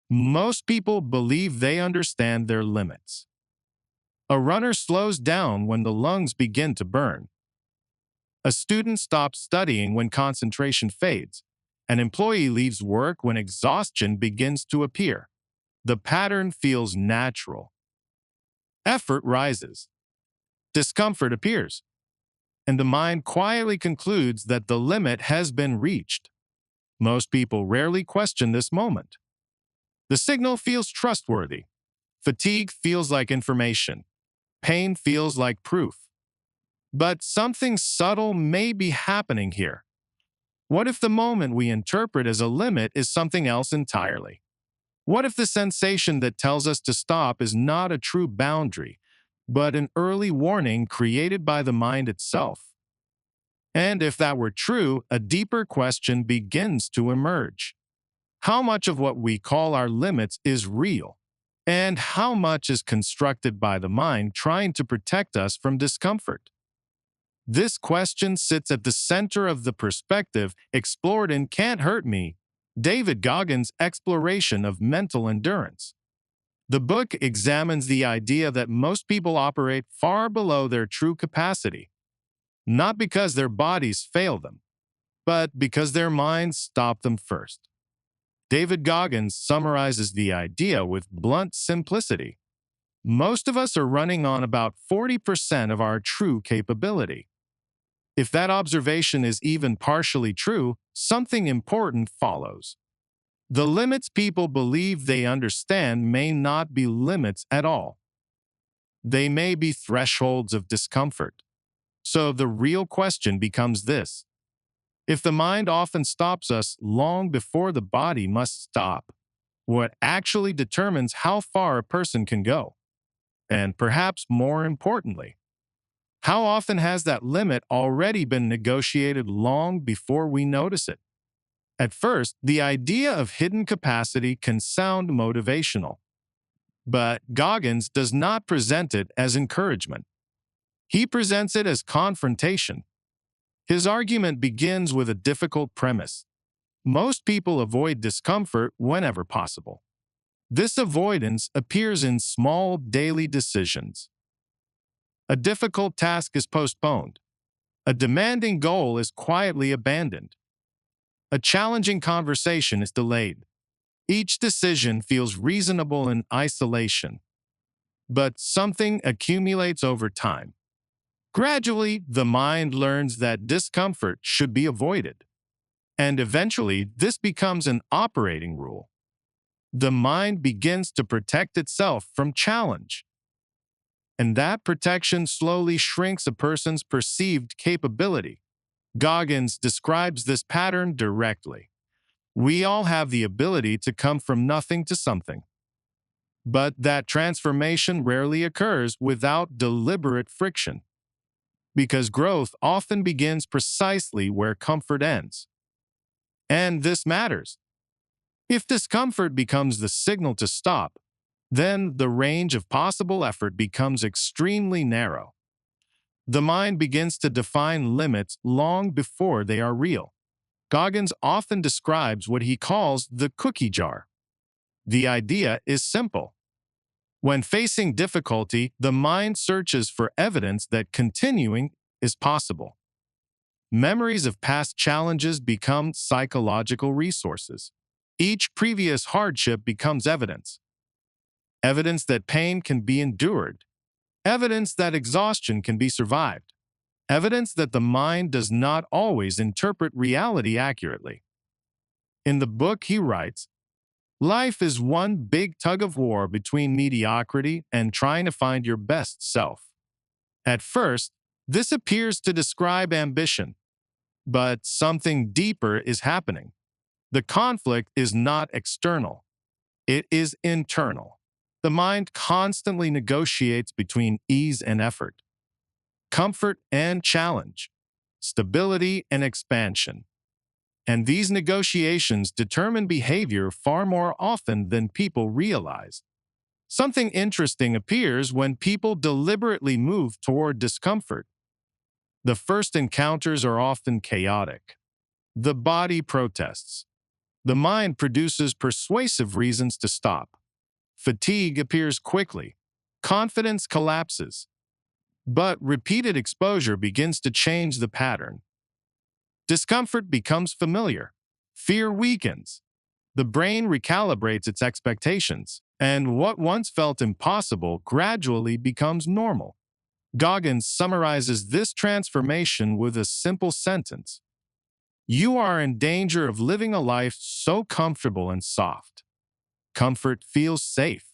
Most people believe they understand their limits. A runner slows down when the lungs begin to burn. A student stops studying when concentration fades. An employee leaves work when exhaustion begins to appear. The pattern feels natural. Effort rises. Discomfort appears. And the mind quietly concludes that the limit has been reached. Most people rarely question this moment. The signal feels trustworthy. Fatigue feels like information. Pain feels like proof. But something subtle may be happening here. What if the moment we interpret as a limit is something else entirely? What if the sensation that tells us to stop is not a true boundary, but an early warning created by the mind itself? And if that were true, a deeper question begins to emerge. How much of what we call our limits is real? And how much is constructed by the mind trying to protect us from discomfort? This question sits at the center of the perspective explored in Can't Hurt Me, David Goggins' exploration of mental endurance. The book examines the idea that most people operate far below their true capacity, not because their bodies fail them, but because their minds stop them first. David Goggins summarizes the idea with blunt simplicity. Most of us are running on about 40% of our true capability. If that observation is even partially true, something important follows. The limits people believe they understand may not be limits at all. They may be thresholds of discomfort. So the real question becomes this: if the mind often stops us long before the body must stop, what actually determines how far a person can go? And perhaps more importantly, how often has that limit already been negotiated long before we notice it? At first, the idea of hidden capacity can sound motivational, but Goggins does not present it as encouragement. He presents it as confrontation. His argument begins with a difficult premise. Most people avoid discomfort whenever possible. This avoidance appears in small daily decisions. A difficult task is postponed. A demanding goal is quietly abandoned. A challenging conversation is delayed. Each decision feels reasonable in isolation, but something accumulates over time. Gradually, the mind learns that discomfort should be avoided, and eventually, this becomes an operating rule. The mind begins to protect itself from challenge, and that protection slowly shrinks a person's perceived capability. Goggins describes this pattern directly. We all have the ability to come from nothing to something, but that transformation rarely occurs without deliberate friction, because growth often begins precisely where comfort ends. And this matters. If discomfort becomes the signal to stop, then the range of possible effort becomes extremely narrow. The mind begins to define limits long before they are real. Goggins often describes what he calls the cookie jar. The idea is simple. When facing difficulty, the mind searches for evidence that continuing is possible. Memories of past challenges become psychological resources. Each previous hardship becomes evidence. Evidence that pain can be endured. Evidence that exhaustion can be survived. Evidence that the mind does not always interpret reality accurately. In the book, he writes, "Life is one big tug of war between mediocrity and trying to find your best self." At first, this appears to describe ambition, but something deeper is happening. The conflict is not external, it is internal. The mind constantly negotiates between ease and effort, comfort and challenge, stability and expansion. And these negotiations determine behavior far more often than people realize. Something interesting appears when people deliberately move toward discomfort. The first encounters are often chaotic. The body protests. The mind produces persuasive reasons to stop. Fatigue appears quickly. Confidence collapses. But repeated exposure begins to change the pattern. Discomfort becomes familiar. Fear weakens. The brain recalibrates its expectations, and what once felt impossible gradually becomes normal. Goggins summarizes this transformation with a simple sentence: "You are in danger of living a life so comfortable and soft. Comfort feels safe,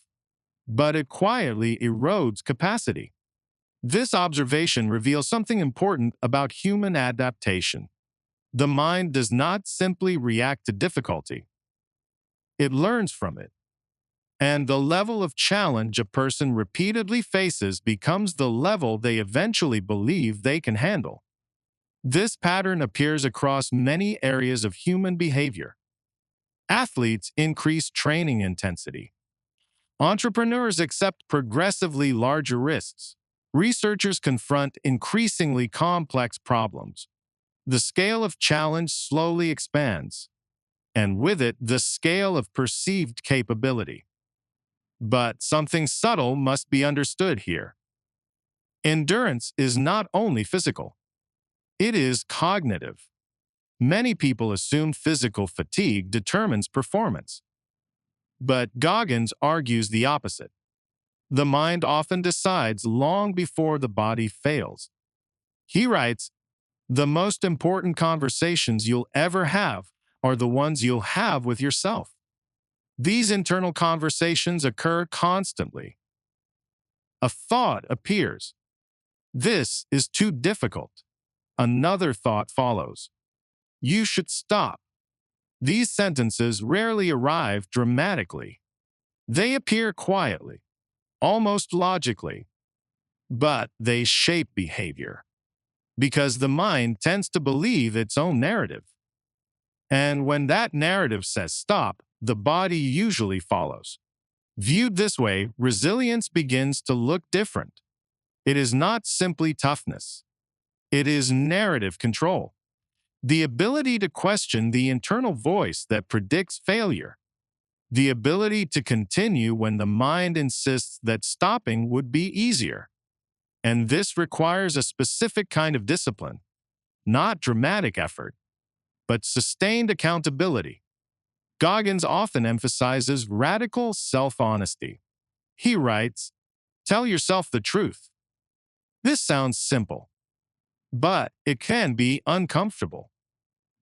but it quietly erodes capacity." This observation reveals something important about human adaptation. The mind does not simply react to difficulty, it learns from it. And the level of challenge a person repeatedly faces becomes the level they eventually believe they can handle. This pattern appears across many areas of human behavior. Athletes increase training intensity. Entrepreneurs accept progressively larger risks. Researchers confront increasingly complex problems. The scale of challenge slowly expands, and with it, the scale of perceived capability. But something subtle must be understood here. Endurance is not only physical, it is cognitive. Many people assume physical fatigue determines performance. But Goggins argues the opposite. The mind often decides long before the body fails. He writes, "The most important conversations you'll ever have are the ones you'll have with yourself." These internal conversations occur constantly. A thought appears. "This is too difficult." Another thought follows. "You should stop." These sentences rarely arrive dramatically. They appear quietly, almost logically, but they shape behavior because the mind tends to believe its own narrative. And when that narrative says stop, the body usually follows. Viewed this way, resilience begins to look different. It is not simply toughness. It is narrative control. The ability to question the internal voice that predicts failure. The ability to continue when the mind insists that stopping would be easier. And this requires a specific kind of discipline, not dramatic effort, but sustained accountability. Goggins often emphasizes radical self-honesty. He writes, "Tell yourself the truth." This sounds simple, but it can be uncomfortable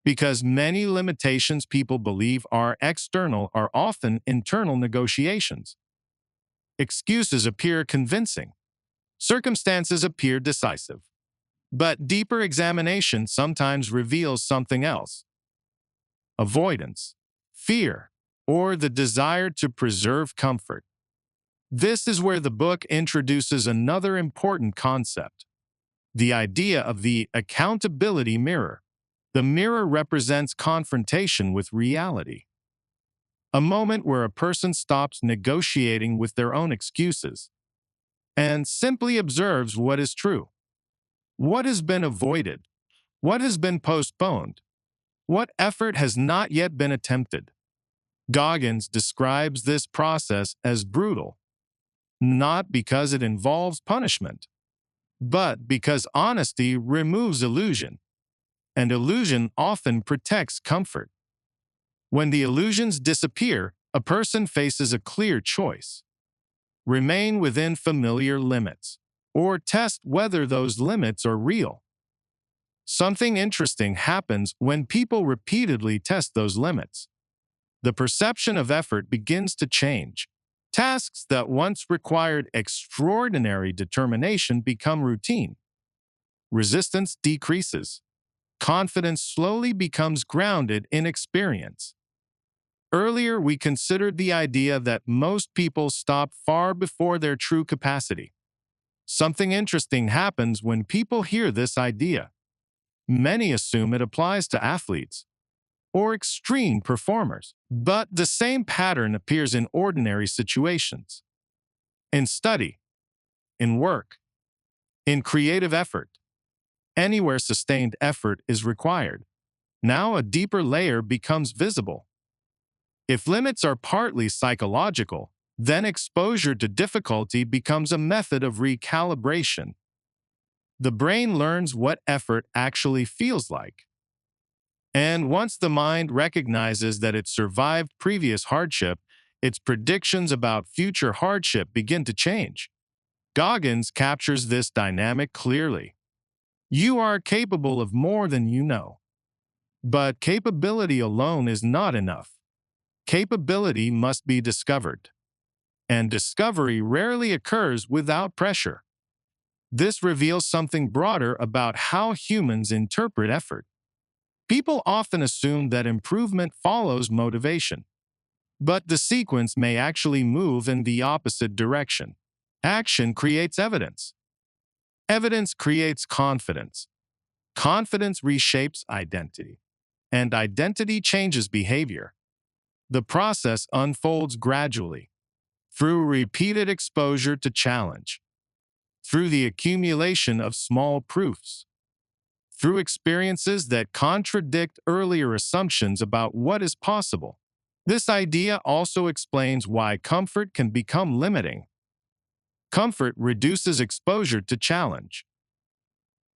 because many limitations people believe are external are often internal negotiations. Excuses appear convincing. Circumstances appear decisive. But deeper examination sometimes reveals something else: avoidance, fear, or the desire to preserve comfort. This is where the book introduces another important concept: the idea of the accountability mirror. The mirror represents confrontation with reality, a moment where a person stops negotiating with their own excuses and simply observes what is true, what has been avoided, what has been postponed, what effort has not yet been attempted. Goggins describes this process as brutal, not because it involves punishment, but because honesty removes illusion, and illusion often protects comfort. When the illusions disappear, a person faces a clear choice: remain within familiar limits, or test whether those limits are real. Something interesting happens when people repeatedly test those limits. The perception of effort begins to change. Tasks that once required extraordinary determination become routine. Resistance decreases. Confidence slowly becomes grounded in experience. Earlier, we considered the idea that most people stop far before their true capacity. Something interesting happens when people hear this idea. Many assume it applies to athletes or extreme performers, but the same pattern appears in ordinary situations: in study, in work, in creative effort. Anywhere sustained effort is required. Now a deeper layer becomes visible: If limits are partly psychological, then exposure to difficulty becomes a method of recalibration. The brain learns what effort actually feels like. And once the mind recognizes that it survived previous hardship, its predictions about future hardship begin to change. Goggins captures this dynamic clearly. You are capable of more than you know. But capability alone is not enough. Capability must be discovered. And discovery rarely occurs without pressure. This reveals something broader about how humans interpret effort. People often assume that improvement follows motivation, but the sequence may actually move in the opposite direction. Action creates evidence. Evidence creates confidence. Confidence reshapes identity, and identity changes behavior. The process unfolds gradually, through repeated exposure to challenge, through the accumulation of small proofs, through experiences that contradict earlier assumptions about what is possible. This idea also explains why comfort can become limiting. Comfort reduces exposure to challenge.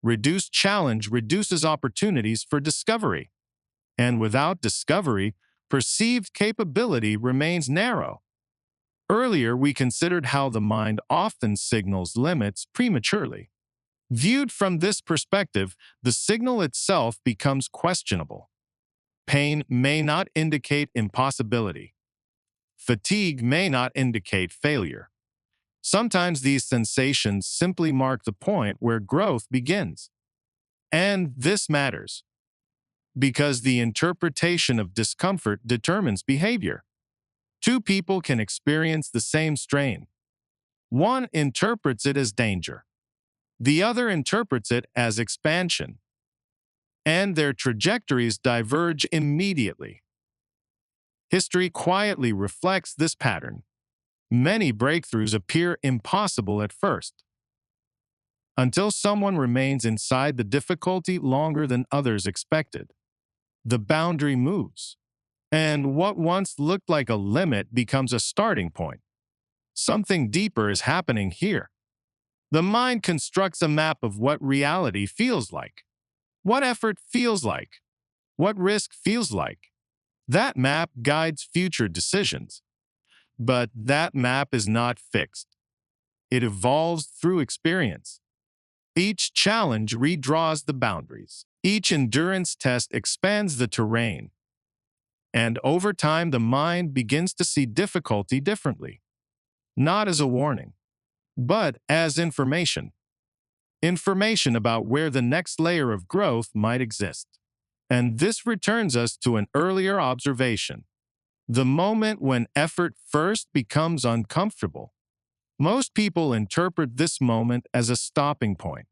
Reduced challenge reduces opportunities for discovery. And without discovery, perceived capability remains narrow. Earlier, we considered how the mind often signals limits prematurely. Viewed from this perspective, the signal itself becomes questionable. Pain may not indicate impossibility. Fatigue may not indicate failure. Sometimes these sensations simply mark the point where growth begins. And this matters, because the interpretation of discomfort determines behavior. Two people can experience the same strain. One interprets it as danger. The other interprets it as expansion. And their trajectories diverge immediately. History quietly reflects this pattern. Many breakthroughs appear impossible at first, until someone remains inside the difficulty longer than others expected. The boundary moves, and what once looked like a limit becomes a starting point. Something deeper is happening here. The mind constructs a map of what reality feels like, what effort feels like, what risk feels like. That map guides future decisions. But that map is not fixed. It evolves through experience. Each challenge redraws the boundaries. Each endurance test expands the terrain. And over time, the mind begins to see difficulty differently, not as a warning, but as information. Information about where the next layer of growth might exist. And this returns us to an earlier observation. The moment when effort first becomes uncomfortable. Most people interpret this moment as a stopping point.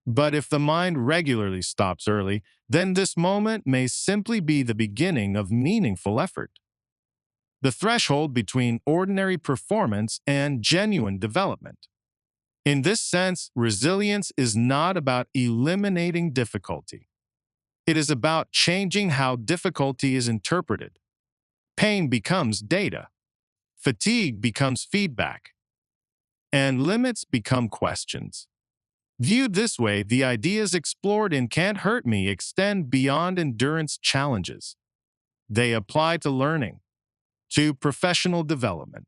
But if the mind regularly stops early, then this moment may simply be the beginning of meaningful effort. The threshold between ordinary performance and genuine development. In this sense, resilience is not about eliminating difficulty. It is about changing how difficulty is interpreted. Pain becomes data. Fatigue becomes feedback. And limits become questions. Viewed this way, the ideas explored in Can't Hurt Me extend beyond endurance challenges. They apply to learning, to professional development,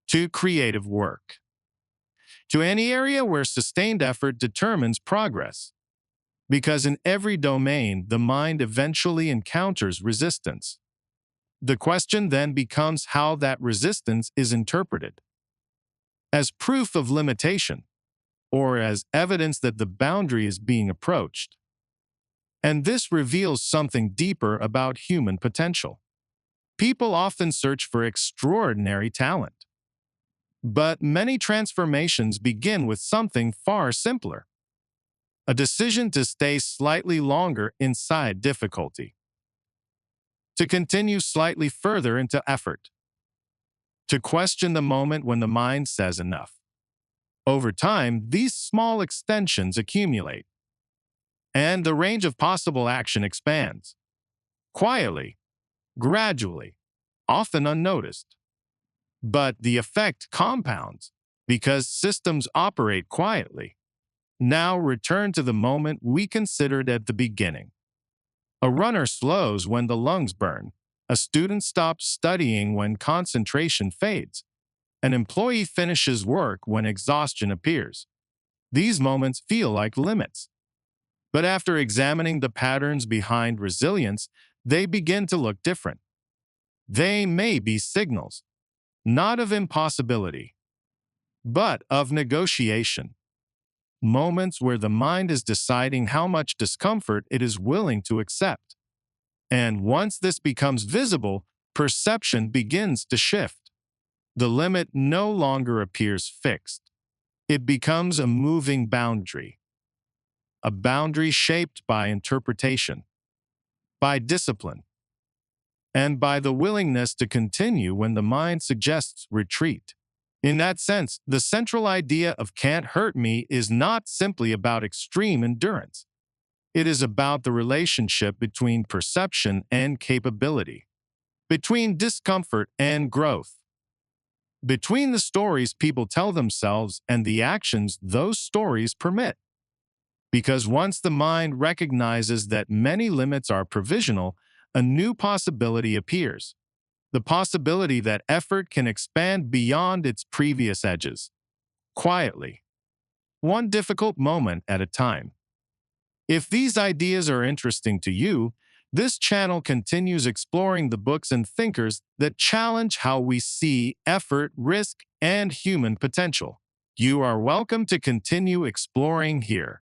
to creative work, to any area where sustained effort determines progress. Because in every domain, the mind eventually encounters resistance. The question then becomes how that resistance is interpreted. As proof of limitation, or as evidence that the boundary is being approached. And this reveals something deeper about human potential. People often search for extraordinary talent. But many transformations begin with something far simpler. A decision to stay slightly longer inside difficulty. To continue slightly further into effort. To question the moment when the mind says enough. Over time, these small extensions accumulate, and the range of possible action expands. Quietly, gradually, often unnoticed. But the effect compounds because systems operate quietly. Now return to the moment we considered at the beginning. A runner slows when the lungs burn. A student stops studying when concentration fades. An employee finishes work when exhaustion appears. These moments feel like limits. But after examining the patterns behind resilience, they begin to look different. They may be signals, not of impossibility, but of negotiation. Moments where the mind is deciding how much discomfort it is willing to accept. And once this becomes visible, perception begins to shift. The limit no longer appears fixed. It becomes a moving boundary, a boundary shaped by interpretation, by discipline, and by the willingness to continue when the mind suggests retreat. In that sense, the central idea of can't hurt me is not simply about extreme endurance. It is about the relationship between perception and capability, between discomfort and growth, between the stories people tell themselves and the actions those stories permit. Because once the mind recognizes that many limits are provisional, a new possibility appears. The possibility that effort can expand beyond its previous edges, quietly, one difficult moment at a time. If these ideas are interesting to you, this channel continues exploring the books and thinkers that challenge how we see effort, risk, and human potential. You are welcome to continue exploring here.